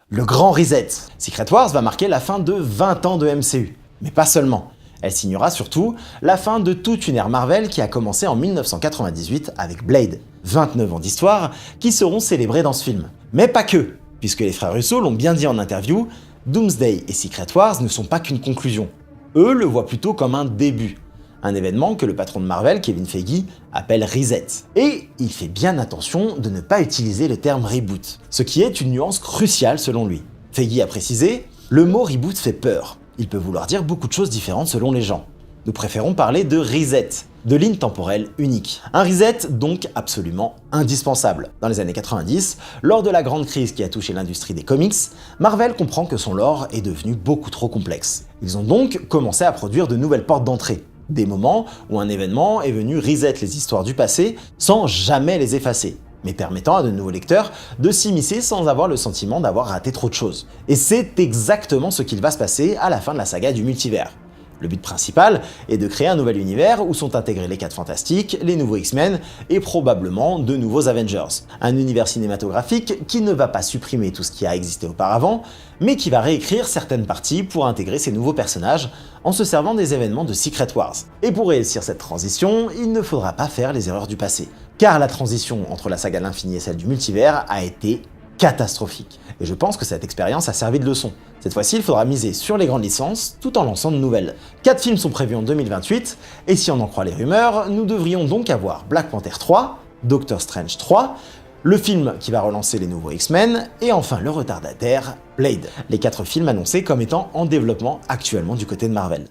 Le grand reset. Secret Wars va marquer la fin de 20 ans de MCU. Mais pas seulement. Elle signera surtout la fin de toute une ère Marvel qui a commencé en 1998 avec Blade. 29 ans d'histoire qui seront célébrés dans ce film. Mais pas que, puisque les frères Russo l'ont bien dit en interview, Doomsday et Secret Wars ne sont pas qu'une conclusion. Eux le voient plutôt comme un début. Un événement que le patron de Marvel, Kevin Feige, appelle Reset. Et il fait bien attention de ne pas utiliser le terme reboot, ce qui est une nuance cruciale selon lui. Feige a précisé « Le mot reboot fait peur. Il peut vouloir dire beaucoup de choses différentes selon les gens. Nous préférons parler de reset, de ligne temporelle unique. Un reset donc absolument indispensable. Dans les années 90, lors de la grande crise qui a touché l'industrie des comics, Marvel comprend que son lore est devenu beaucoup trop complexe. Ils ont donc commencé à produire de nouvelles portes d'entrée. Des moments où un événement est venu reset les histoires du passé sans jamais les effacer, mais permettant à de nouveaux lecteurs de s'immiscer sans avoir le sentiment d'avoir raté trop de choses. Et c'est exactement ce qu'il va se passer à la fin de la saga du multivers. Le but principal est de créer un nouvel univers où sont intégrés les 4 Fantastiques, les nouveaux X-Men et probablement de nouveaux Avengers. Un univers cinématographique qui ne va pas supprimer tout ce qui a existé auparavant, mais qui va réécrire certaines parties pour intégrer ces nouveaux personnages en se servant des événements de Secret Wars. Et pour réussir cette transition, il ne faudra pas faire les erreurs du passé. Car la transition entre la saga de l'infini et celle du multivers a été catastrophique. Et je pense que cette expérience a servi de leçon. Cette fois-ci, il faudra miser sur les grandes licences tout en lançant de nouvelles. 4 films sont prévus en 2028, et si on en croit les rumeurs, nous devrions donc avoir Black Panther 3, Doctor Strange 3, le film qui va relancer les nouveaux X-Men, et enfin le retardataire Blade. Les 4 films annoncés comme étant en développement actuellement du côté de Marvel.